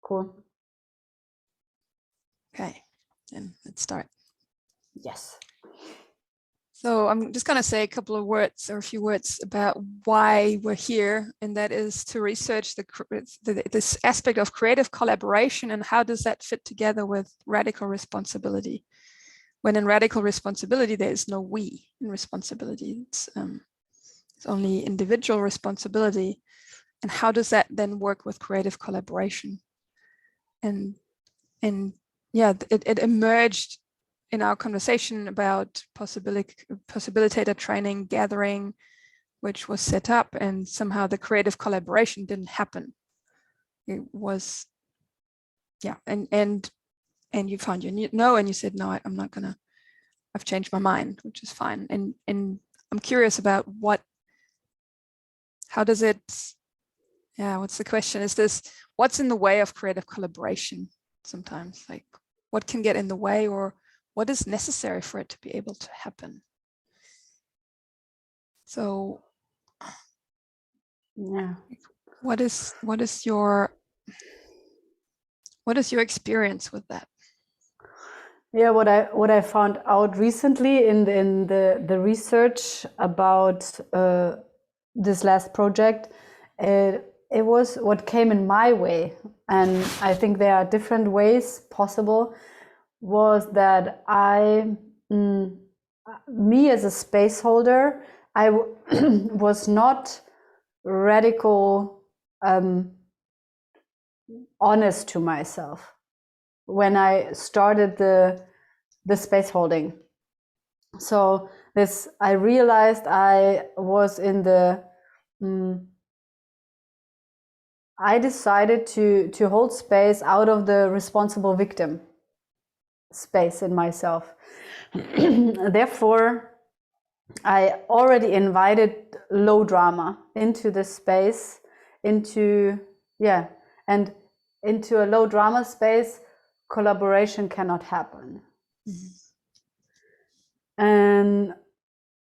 Cool. Okay, then let's start. Yes. So I'm just going to say a couple of words or a few words about why we're here, and that is to research this aspect of creative collaboration and how does that fit together with radical responsibility. When in radical responsibility, there is no we in responsibility. It's only individual responsibility. And how does that then work with creative collaboration? And yeah, it emerged in our conversation about possibilitator training gathering, which was set up, and somehow the creative collaboration didn't happen. It was, yeah, and you found your no, and you said, no, I'm not gonna, I've changed my mind, which is fine. And I'm curious about how does it, yeah, what's the question? Is this, what's in the way of creative collaboration sometimes? Like, what can get in the way, or what is necessary for it to be able to happen? So, yeah, what is your experience with that? Yeah, what I found out recently in the research about this last project, it was what came in my way, and I think there are different ways possible. Was that me as a space holder, I was not radical honest to myself when I started the space holding. So this, I realized I was in the I decided to hold space out of the responsible victim space in myself. Therefore, I already invited low drama into this space, into into a low drama space, collaboration cannot happen. And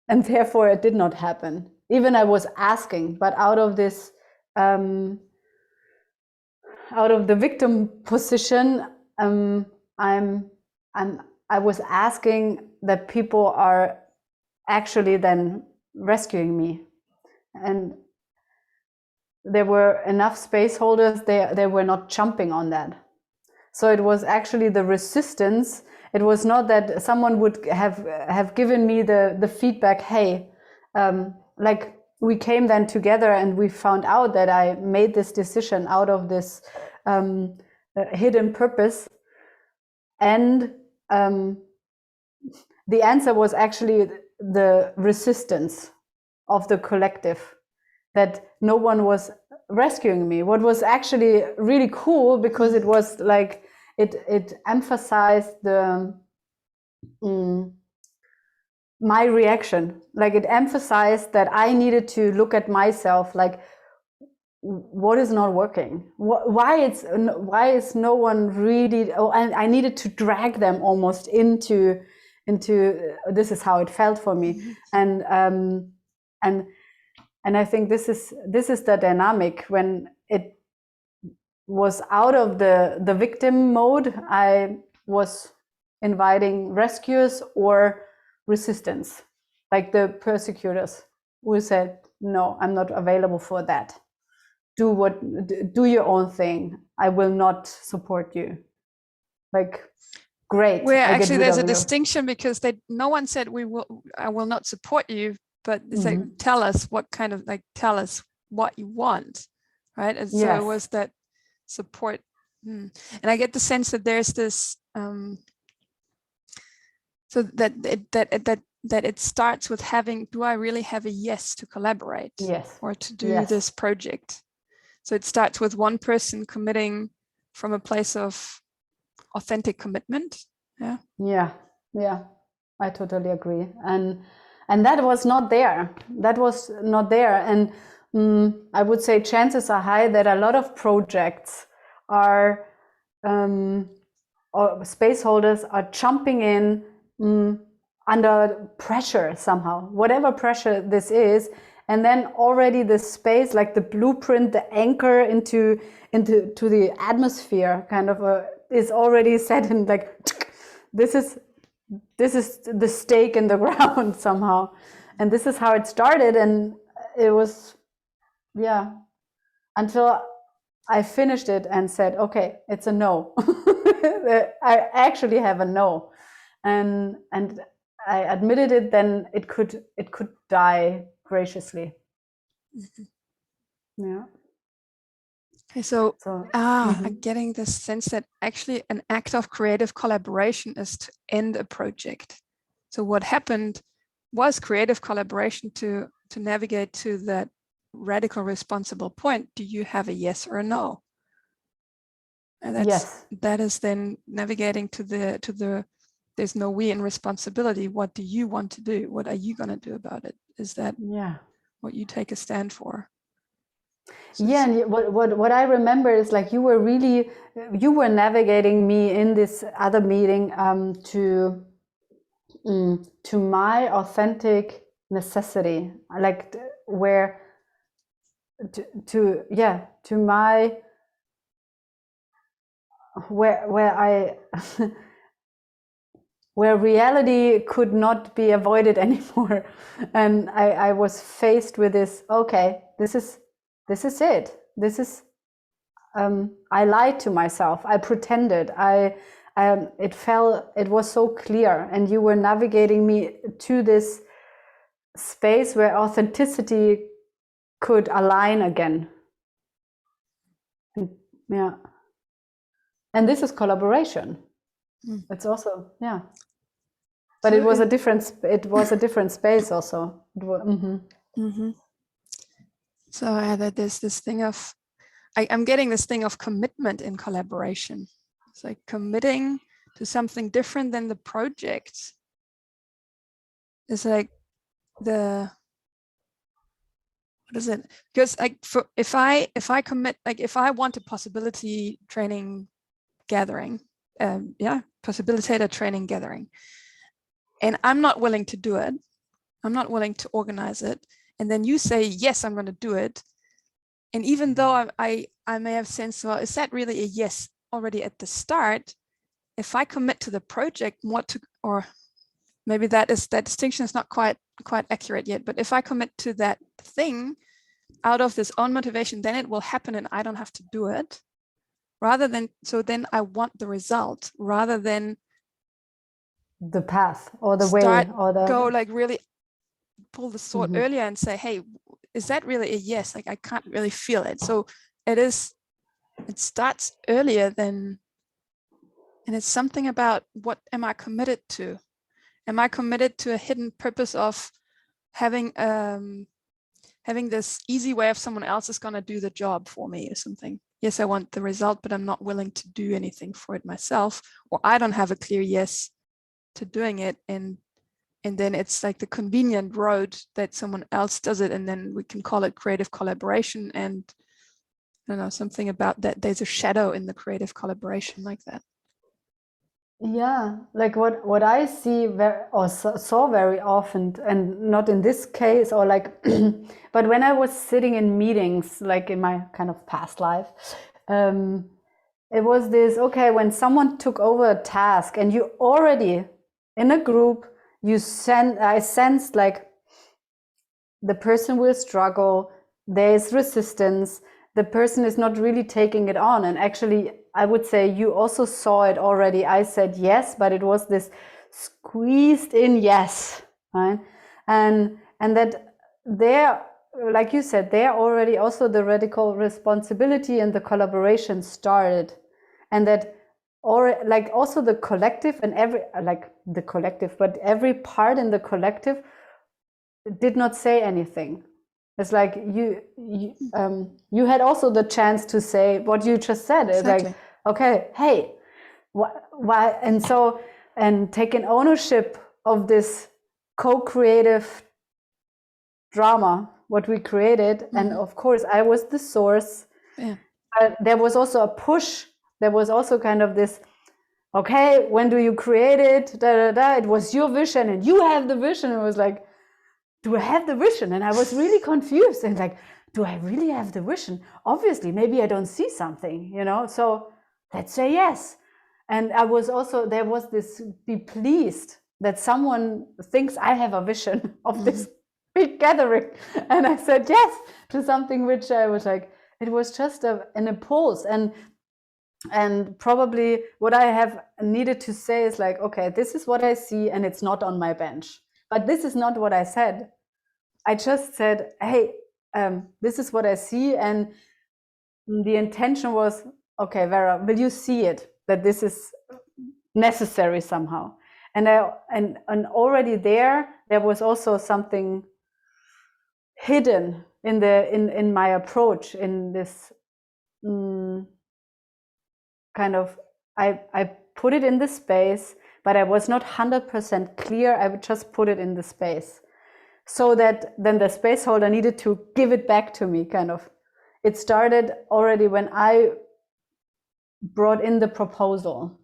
therefore it did not happen. Even I was asking, but out of this out of the victim position, I was asking that people are actually then rescuing me, and there were enough space holders. They were not jumping on that. So it was actually the resistance. It was not that someone would have given me the feedback, hey, like we came then together and we found out that I made this decision out of this hidden purpose. And the answer was actually the resistance of the collective, that no one was rescuing me. What was actually really cool, because it was like, it emphasized the my reaction. Like it emphasized that I needed to look at myself, like what is not working, why is no one really, I needed to drag them almost into this is how it felt for me. And I think this is the dynamic. When it was out of the victim mode, I was inviting rescuers or resistance, like the persecutors who said, no, I'm not available for that. Do your own thing. I will not support you. Like, great. Where actually there's a distinction, because no one said I will not support you, but it's like, tell us what kind of, like, tell us what you want, right? And so it was that support. And I get the sense that there's this so that it starts with having, do I really have a yes to collaborate, or to do this project? So it starts with one person committing from a place of authentic commitment. Yeah, I totally agree. And that was not there. And I would say chances are high that a lot of projects are or space holders are jumping in under pressure somehow, whatever pressure this is, and then already the space, like the blueprint, the anchor into to the atmosphere kind of is already set in, like this is the stake in the ground somehow. And this is how it started. And it was, yeah, until I finished it and said, okay, it's a no. I actually have a no. And I admitted it, then it could die graciously. Yeah. Okay, so mm-hmm. I'm getting this sense that actually an act of creative collaboration is to end a project. So what happened was creative collaboration to navigate to that radical responsible point. Do you have a yes or a no? And that is then navigating to the there's no we in responsibility. What do you want to do? What are you going to do about it? Is that what you take a stand for? So and what I remember is, like, you were navigating me in this other meeting to my authentic necessity, like where to my where I where reality could not be avoided anymore, and I was faced with this. Okay, this is it. This is I lied to myself. I pretended. It was so clear, and you were navigating me to this space where authenticity could align again. Yeah. And this is collaboration. It's also, but so it was a different space also. So that there's this thing of, I'm getting this thing of commitment in collaboration. It's like committing to something different than the project. It's like what is it? Because if I commit, like if I want a possibility training gathering, possibilitator training gathering, and I'm not willing to do it, I'm not willing to organize it, and then you say, yes, I'm going to do it. And even though I may have sensed, well, is that really a yes already at the start? If I commit to the project, or maybe that distinction is not quite accurate yet, but if I commit to that thing out of this own motivation, then it will happen and I don't have to do it. So then I want the result rather than the path or the way or go like really pull the sword earlier and say, hey, is that really a yes? Like I can't really feel it. So it starts earlier than, and it's something about what am I committed to? Am I committed to a hidden purpose of having this easy way of someone else is going to do the job for me or something? Yes, I want the result, but I'm not willing to do anything for it myself, or I don't have a clear yes to doing it. And then it's like the convenient road that someone else does it. And then we can call it creative collaboration. And I don't know, something about that. There's a shadow in the creative collaboration like that. Yeah, like what I see saw very often, and not in this case, or like, but when I was sitting in meetings, like in my kind of past life, it was this, okay, when someone took over a task and you already in a group, I sensed like the person will struggle, there's resistance, the person is not really taking it on. And actually, I would say you also saw it already. I said yes, but it was this squeezed in yes, right? And that there, like you said, there already also the radical responsibility and the collaboration started. And that, or like also the collective and but every part in the collective did not say anything. It's like you had also the chance to say what you just said. It's like, okay, hey, why? And taking ownership of this co-creative drama, what we created. And of course, I was the source. Yeah. There was also a push. There was also kind of this, okay, when do you create it? It was your vision and you have the vision. It was like, do I have the vision? And I was really confused and like, do I really have the vision? Obviously, maybe I don't see something, you know, so let's say yes. And I was also, there was this be pleased that someone thinks I have a vision of this big gathering. And I said yes to something which I was like, it was just an impulse. And probably what I have needed to say is like, okay, this is what I see and it's not on my bench. But this is not what I said. I just said, hey, this is what I see. And the intention was, okay, Vera, will you see it? That this is necessary somehow. And already there was also something hidden in my approach, in this kind of, I put it in the space, but I was not 100% clear. I would just put it in the space, so that then the space holder needed to give it back to me, kind of. It started already when I brought in the proposal,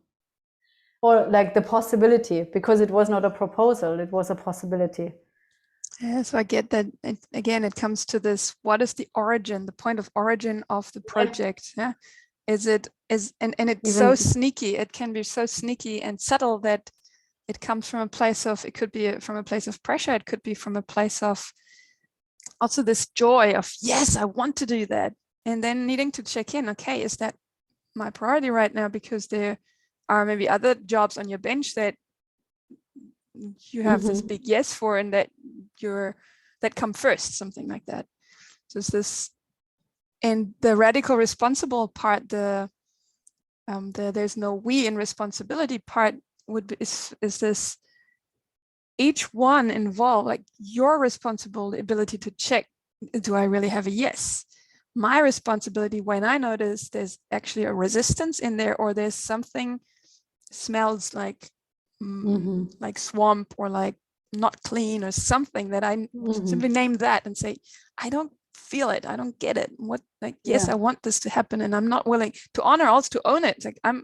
or like the possibility, because it was not a proposal, it was a possibility. Yeah, so I get that. Again, it comes to this: what is the origin, the point of origin of the project? Yeah, and it's even so sneaky. It can be so sneaky and subtle that it comes from a place of, it could be from a place of pressure. It could be from a place of also this joy of, yes, I want to do that. And then needing to check in, okay, is that my priority right now? Because there are maybe other jobs on your bench that you have this big yes for, and that that come first, something like that. So it's this, and the radical responsible part, the there's no we in responsibility part would be, is this, each one involved, like your responsibility to check, do I really have a yes? My responsibility when I notice there's actually a resistance in there, or there's something smells like like swamp, or like not clean, or something, that I simply name that and say, I don't feel it, I don't get it. What, like, yes, I want this to happen, and I'm not willing to honor, also to own it. It's like, I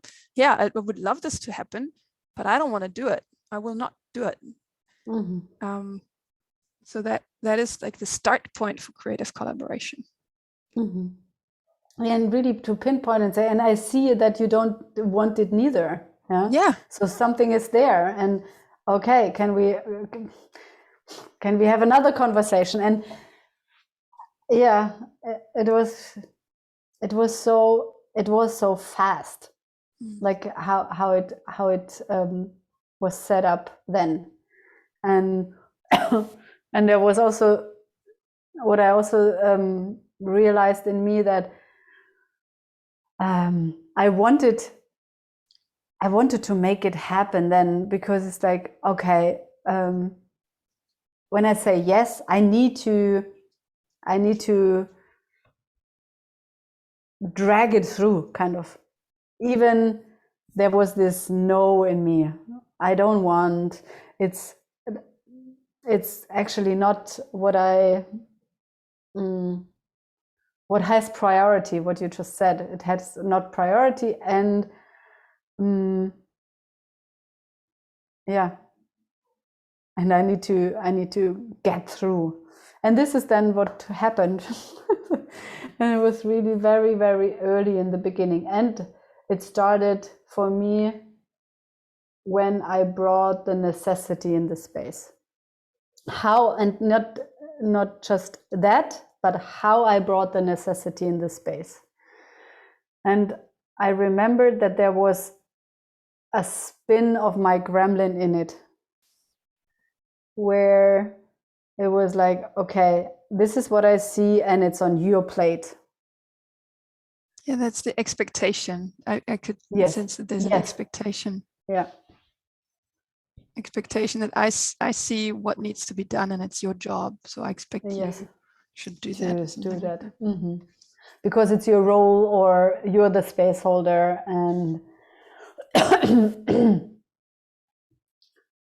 would love this to happen, but I don't want to do it. I will not do it. So that is like the start point for creative collaboration. And really to pinpoint and say, and I see that you don't want it neither. Yeah. So something is there, and okay, can we have another conversation? And yeah, it was so fast, like how it was set up then, and and there was also what I also realized in me, that I wanted to make it happen then, because it's like, okay, when I say yes, I need to drag it through, kind of. Even there was this no in me. I don't want. It's actually not what what has priority. What you just said, it has not priority, and yeah, and I need to get through. And this is then what happened. And it was really very, very early in the beginning, and it started for me when I brought the necessity in the space. How, and not just that, but how I brought the necessity in the space. And I remembered that there was a spin of my gremlin in it, where it was like, okay, this is what I see, and it's on your plate. Yeah, that's the expectation. I could sense that there's an expectation. Yeah. Expectation that I see what needs to be done, and it's your job. So I expect you should do that. Do that. Because it's your role, or you're the space holder, and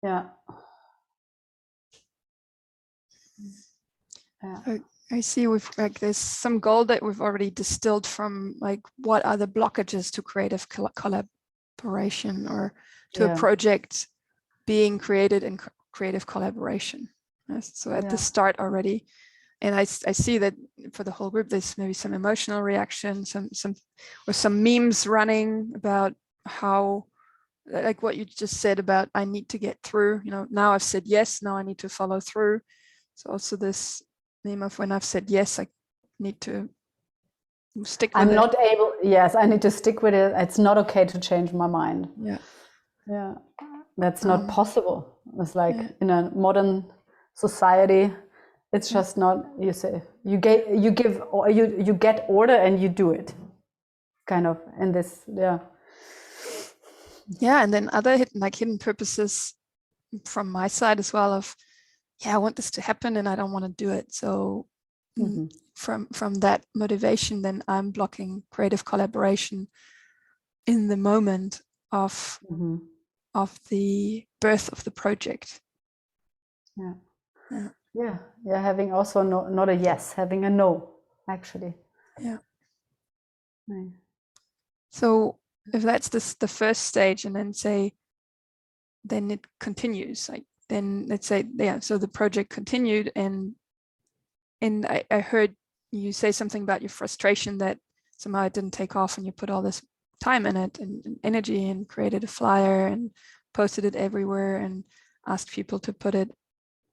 yeah. I see we've, like, there's some gold that we've already distilled from, like, what are the blockages to creative collaboration, or to a project being created in creative collaboration. So at the start already. And I see that for the whole group, there's maybe some emotional reaction, some memes running about how, like what you just said about, I need to get through, now I've said yes, now I need to follow through. So also this meme of, when I've said yes, I need to stick with it. I'm not able, yes, I need to stick with it. It's not okay to change my mind. Yeah. That's not possible. It's like in a modern society, it's just not, you say, you get order and you do it, kind of, in this, and then other hidden purposes from my side as well of, I want this to happen and I don't want to do it. So from that motivation, then I'm blocking creative collaboration in the moment of the birth of the project. Having also not a yes, having a no, actually. So if that's the first stage, and then it continues, like, then let's say, so the project continued, and I heard you say something about your frustration that somehow it didn't take off, and you put all this time in it and energy, and created a flyer and posted it everywhere and asked people to put it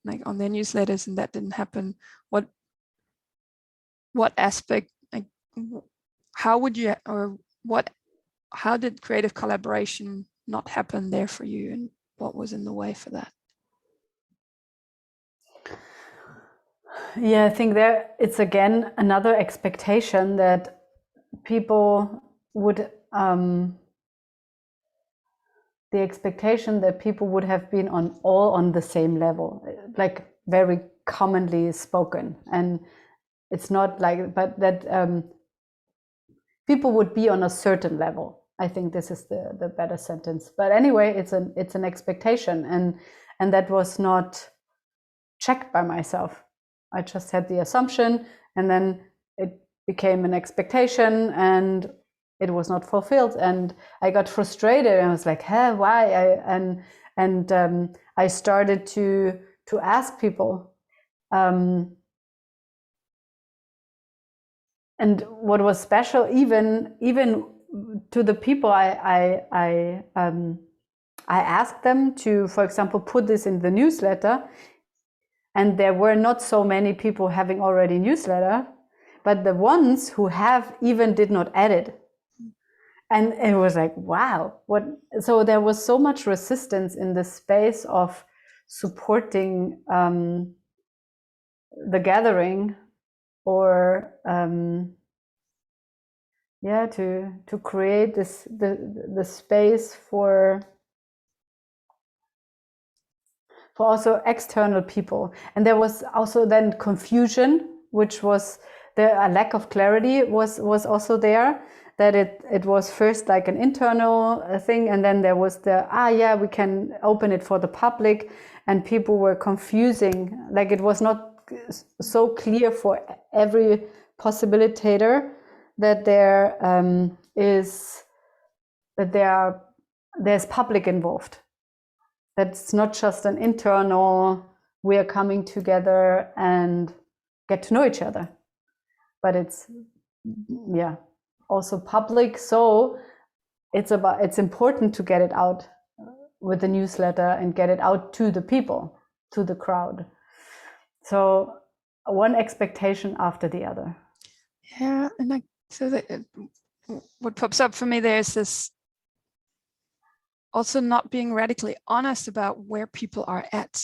like on their newsletters, and that didn't happen. What aspect, like, how would you, or how did creative collaboration not happen there for you, and what was in the way for that? I think it's again another expectation that people would the expectation that people would have been all on the same level, like very commonly spoken. And it's not like, but that people would be on a certain level. I think this is the better sentence. But anyway, it's an expectation, and that was not checked by myself. I just had the assumption, and then it became an expectation, and it was not fulfilled, and I got frustrated, and I was like, why? I started to ask people, and what was special, even to the people I asked them to, for example, put this in the newsletter, and there were not so many people having already newsletter, but the ones who have even did not add it. And it was like, wow, what? So there was so much resistance in the space of supporting the gathering, or to create the space for also external people. And there was also then confusion, which was a lack of clarity was also there, that it was first like an internal thing, and then there was we can open it for the public, and people were confusing, like it was not so clear for every possibilitator that there's public involved. That's not just an internal, we are coming together and get to know each other, but it's also public. So it's important to get it out with the newsletter and get it out to the people, to the crowd. So one expectation after the other. Yeah, and what pops up for me there is this also not being radically honest about where people are at,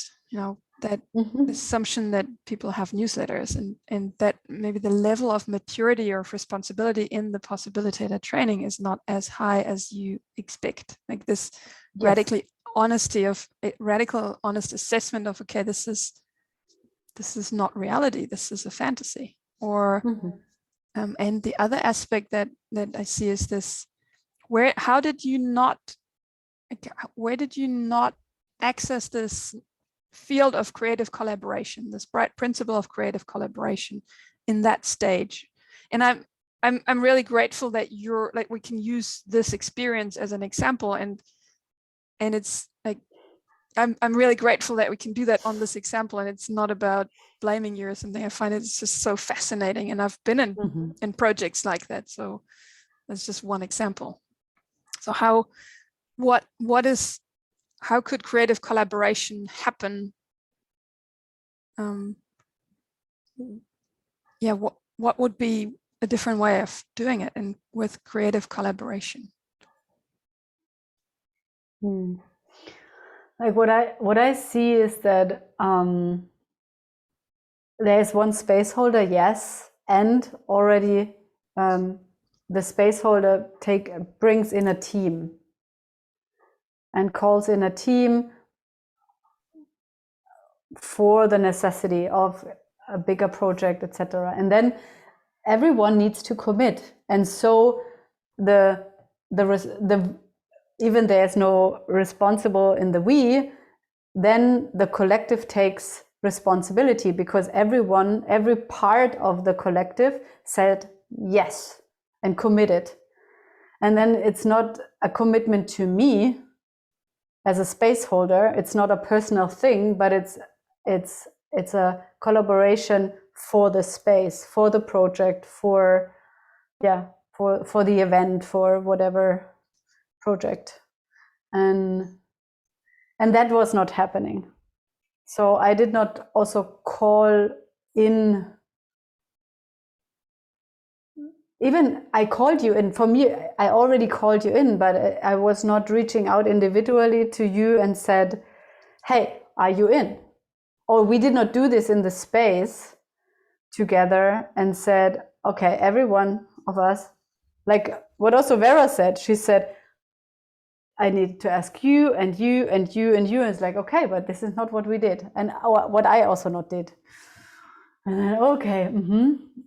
that assumption that people have newsletters, and that maybe the level of maturity or of responsibility in the possibilitator training is not as high as you expect. Like this radical honest assessment of, okay, this is not reality, this is a fantasy. Or and the other aspect that I see is this, where did you not access this field of creative collaboration, this bright principle of creative collaboration in that stage? And I'm really grateful that we can use this experience as an example, and it's like, I'm really grateful that we can do that on this example, and it's not about blaming you or something. I find it's just so fascinating, and I've been in projects like that. So that's just one example. So how could creative collaboration happen? What would be a different way of doing it and with creative collaboration? Like what I see is that there's one space holder, yes, and already the space holder brings in a team and calls in a team for the necessity of a bigger project, etc. And then everyone needs to commit, and so the even there's no responsible in the we, then the collective takes responsibility, because every part of the collective said yes and committed. And then it's not a commitment to me as a space holder, it's not a personal thing, but it's a collaboration for the space, for the project, for the event, for whatever project. And that was not happening. So I did not also call in. Even I called you in. For me, I already called you in, but I was not reaching out individually to you and said, hey, are you in? Or we did not do this in the space together and said, okay, every one of us, like what also Vera said, she said, I need to ask you and you and you and you. And it's like, okay, but this is not what we did. And what I also not did. And then, okay.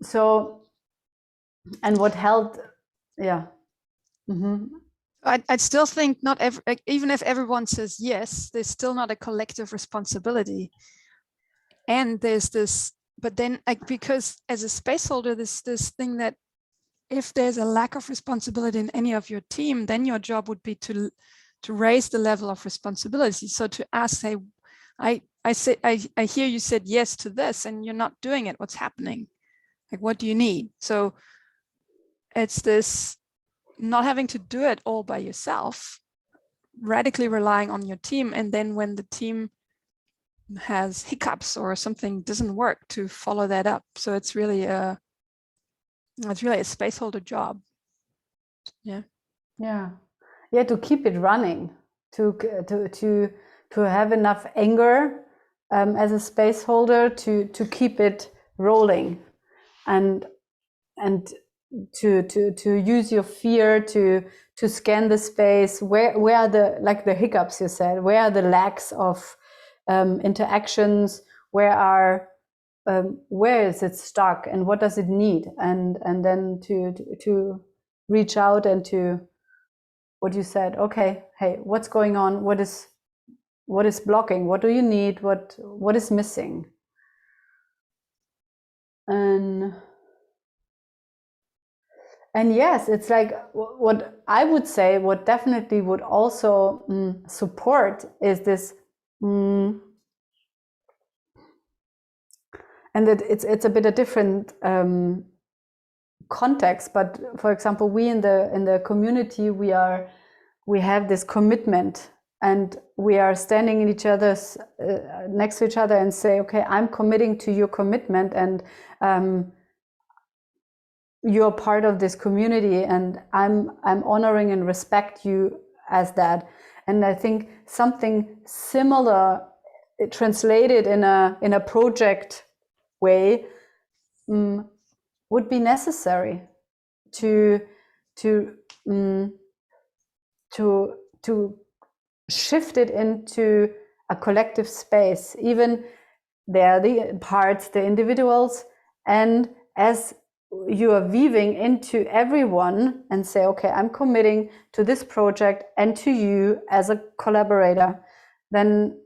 So, and what held, yeah. I'd still think even if everyone says yes, there's still not a collective responsibility. And there's this, but then because as a space holder, this thing that if there's a lack of responsibility in any of your team, then your job would be to raise the level of responsibility. So to ask, say, I hear you said yes to this and you're not doing it. What's happening? Like, what do you need? So it's this not having to do it all by yourself, radically relying on your team. And then when the team has hiccups or something doesn't work, to follow that up. So it's really a space holder job. Yeah, to keep it running, to have enough anger as a space holder to keep it rolling, and to use your fear to scan the space. Where are the hiccups you said? Where are the lacks of interactions? Where is it stuck, and what does it need? And then to reach out and to what you said. Okay, hey, what's going on? What is blocking? What do you need? What is missing? And yes, it's like what I would say, what definitely would also support is this, and that it's a bit a different context. But for example, we in the community, we have this commitment, and we are standing in each other's next to each other and say, okay, I'm committing to your commitment, and you're part of this community, and I'm honoring and respect you as that. And I think something similar, translated in a project way, would be necessary to shift it into a collective space. Even there are the parts, the individuals, and as you are weaving into everyone and say, okay, I'm committing to this project and to you as a collaborator, then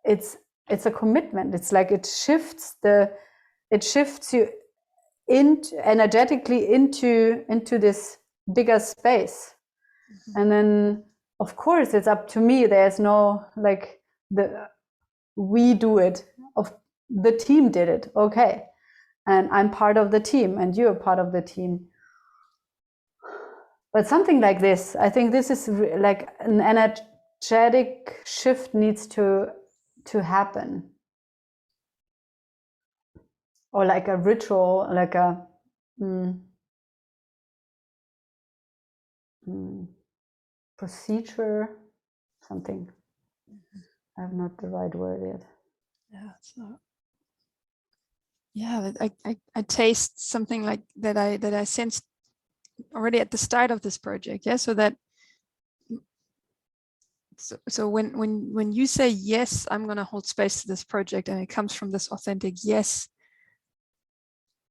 it's a commitment. It's like it shifts you energetically into this bigger space. And then of course it's up to me. There's no we do it, of the team did it, okay, and I'm part of the team and you're part of the team. But something like this, I think this is like an energetic shift needs to happen, or like a ritual, like a procedure, something. I have not the right word yet. Yeah, so yeah, I taste something like that I sensed already at the start of this project. Yeah, so when you say yes, I'm going to hold space to this project, and it comes from this authentic yes,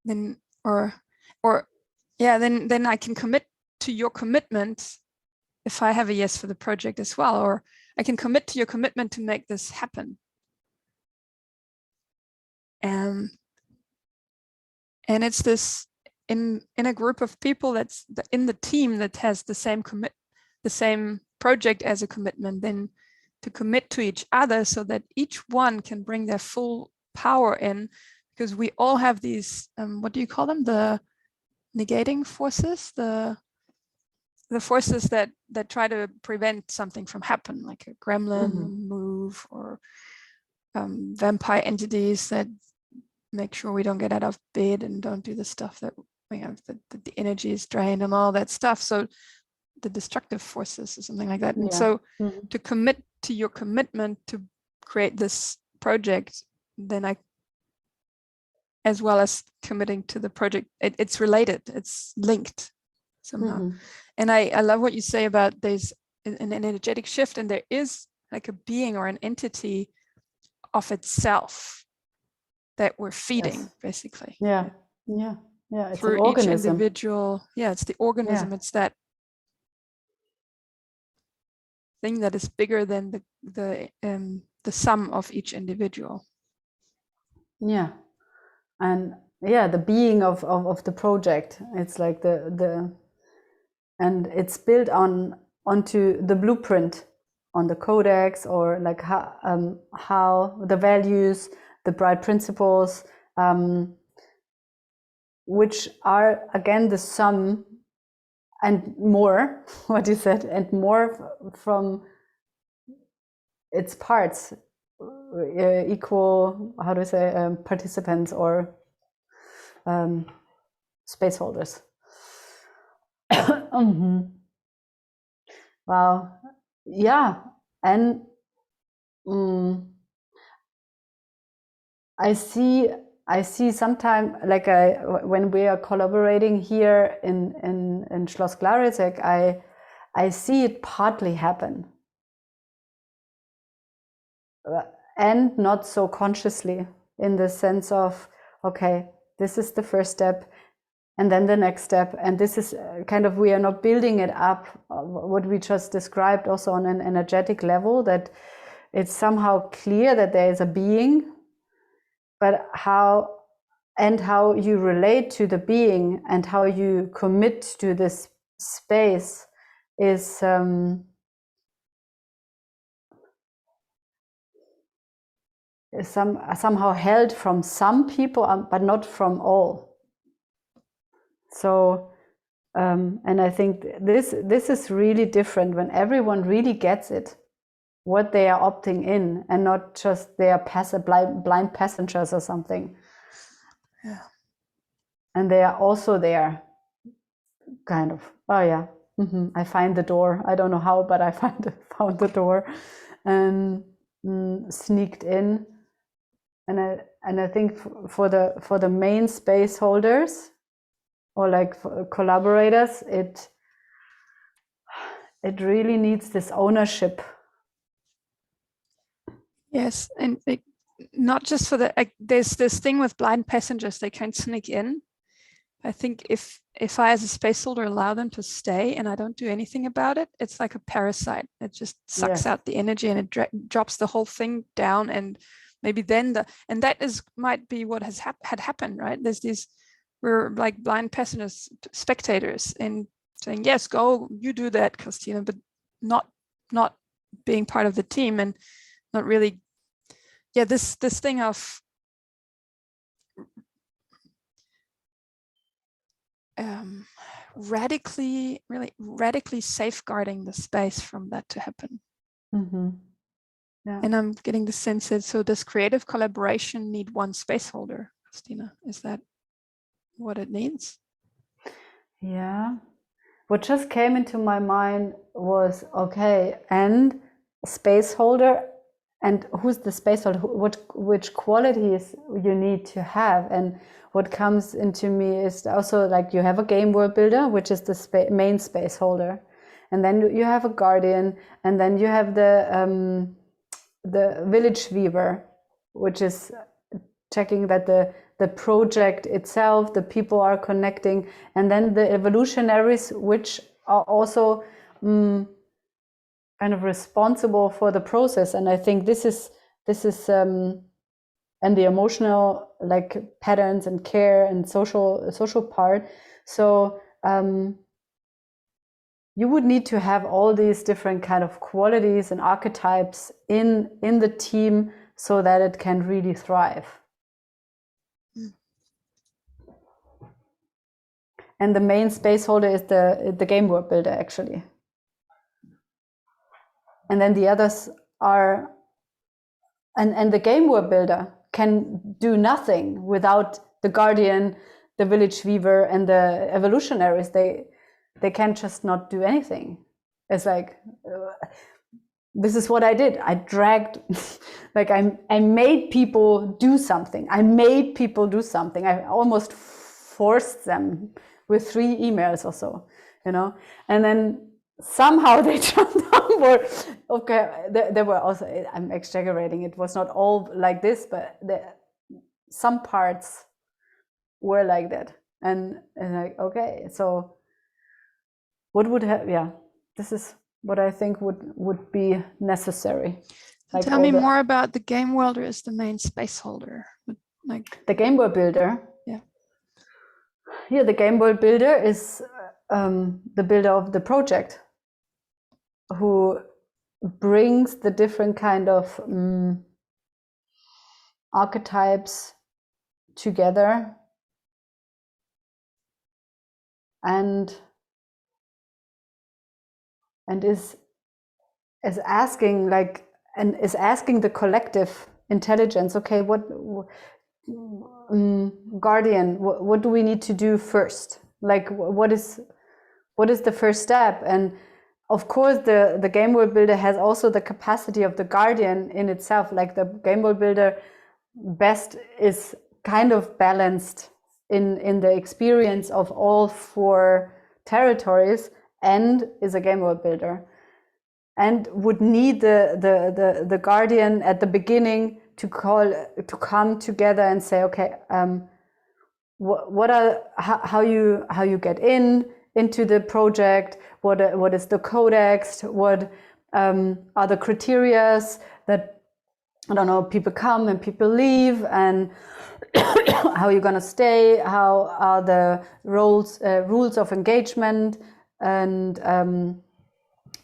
then then I can commit to your commitment if I have a yes for the project as well, or I can commit to your commitment to make this happen. And it's this in a group of people that's in the team that has the same project as a commitment, then to commit to each other so that each one can bring their full power in, because we all have these what do you call them, the negating forces, the forces that try to prevent something from happen, like a gremlin move, or vampire entities that make sure we don't get out of bed and don't do the stuff that we have, the energy is drained and all that stuff. So the destructive forces or something like that. And so to commit to your commitment to create this project, then I, as well as committing to the project, it's related, it's linked somehow. And I love what you say about there's an energetic shift, and there is like a being or an entity of itself that we're feeding, basically. It's through an organism. Each individual, it's the organism. It's that thing that is bigger than the sum of each individual. And the being of the project, it's like the and it's built onto the blueprint, on the codex, or like how the values, the bright principles, which are again the sum and more, what you said, and more from its parts, equal, how do I say, participants or space holders. Wow. Yeah. And I see sometimes, like when we are collaborating here in Schloss Glarizek, I see it partly happen, and not so consciously, in the sense of, okay, this is the first step, and then the next step, and this is kind of, we are not building it up, what we just described, also on an energetic level, that it's somehow clear that there is a being, but how you relate to the being and how you commit to this space is somehow held from some people, but not from all. So and I think this is really different, when everyone really gets it, what they are opting in, and not just they are blind passengers or something. And they are also there, kind of, oh yeah, I find the door, I don't know how, but I found the door, and sneaked in. And I think for the main space holders, or like collaborators, it really needs this ownership. Yes, and not just for there's this thing with blind passengers, they can sneak in. I think if I, as a space holder, allow them to stay and I don't do anything about it, it's like a parasite. It just sucks out the energy, and it drops the whole thing down. And maybe then and that might be what had happened, right? There's these, we're like blind passengers, spectators, and saying, yes, go, you do that, Christina, but not being part of the team. And not really, yeah, this thing of radically safeguarding the space from that to happen. Mm-hmm. Yeah. And I'm getting the sense that, so does creative collaboration need one space holder, Christina? Is that what it needs? Yeah. What just came into my mind was, okay, and space holder, and who's the space holder? Which qualities you need to have? And what comes into me is also like you have a game world builder, which is the main space holder, and then you have a guardian, and then you have the village weaver, which is checking that the project itself, the people are connecting, and then the evolutionaries, which are also kind of responsible for the process. And I think this is and the emotional like patterns and care and social part. So you would need to have all these different kind of qualities and archetypes in the team so that it can really thrive. And the main space holder is the game world builder, actually. And then the others are, and the game world builder can do nothing without the guardian, the village weaver, and the evolutionaries. They can just not do anything. It's like, this is what I did. I dragged, like I made people do something. I almost forced them with 3 emails or so, you know, and then somehow they jumped on board. Okay, there were also, I'm exaggerating, it was not all like this, but some parts were like that. And like, okay, so what would have, yeah, this is what I think would be necessary. So like tell me more about the game world as the main space holder. Like the game world builder. Yeah. Yeah, the game world builder is the builder of the project, who brings the different kind of archetypes together and is asking like, and is asking the collective intelligence, okay, what guardian, what do we need to do first? Like, what is the first step? And of course, the game world builder has also the capacity of the guardian in itself. Like the game world builder best is kind of balanced in the experience of all 4 territories, and is a game world builder, and would need the guardian at the beginning to come together and say, okay, what are how you get into the project, what is the codex, what are the criteria that, I don't know, people come and people leave, and how you're gonna stay, how are the rules of engagement, and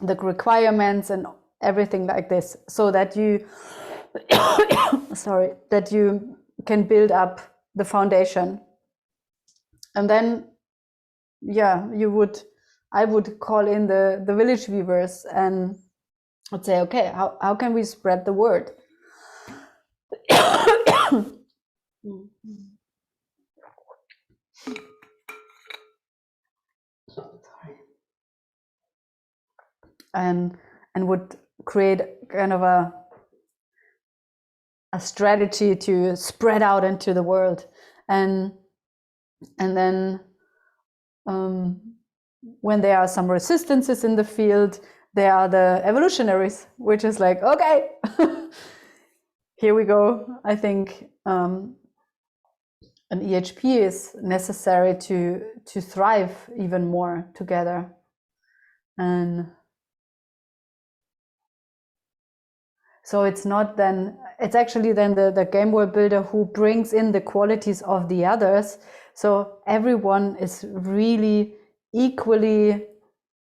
the requirements and everything like this, so that you that you can build up the foundation. And then, yeah, I would call in the village weavers and would say, okay, how can we spread the word? and would create kind of a strategy to spread out into the world. And then when there are some resistances in the field, there are the evolutionaries, which is like, okay, here we go. I think an EHP is necessary to thrive even more together. And so it's actually then the game world builder who brings in the qualities of the others. So everyone is really equally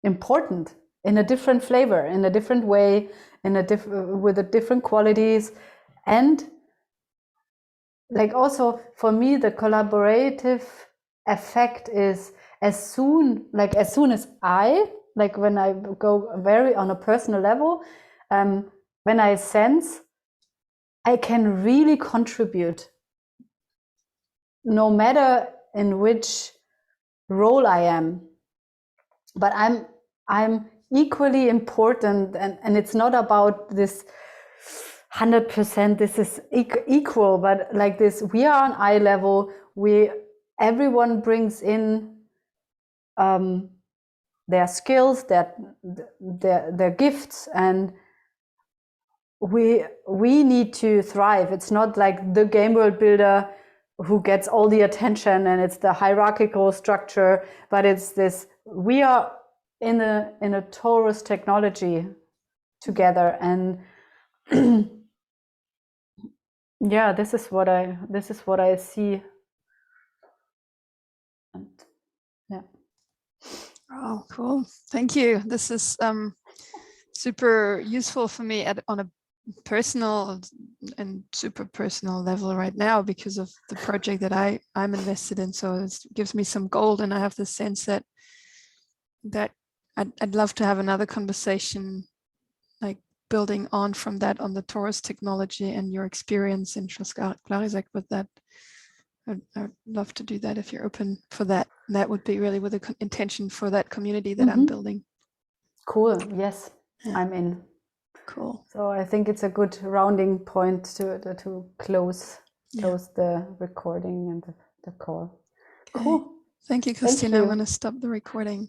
important in a different flavor, in a different way, with the different qualities. And like also for me, the collaborative effect is as soon as I, like when I go very on a personal level, when I sense I can really contribute, no matter in which role I am, but I'm equally important, and it's not about this 100%, this is equal, but like this, we are on eye level, everyone brings in their skills, their gifts, and we need to thrive. It's not like the game world builder who gets all the attention and it's the hierarchical structure, but it's this, we are in a torus technology together. And yeah, this is what I see. And yeah. Oh, cool. Thank you. This is super useful for me on a personal and super personal level right now because of the project that I'm invested in. So it gives me some gold, and I have the sense that I'd love to have another conversation, like building on from that, on the torus technology and your experience in Schloss-Clarisek with that. I'd love to do that if you're open for that. And that would be really with the intention for that community that I'm building. Cool. Yes, yeah. I'm in. Cool. So I think it's a good rounding point to close the recording and the call. Okay. Cool. Thank you, Christina. I'm going to stop the recording.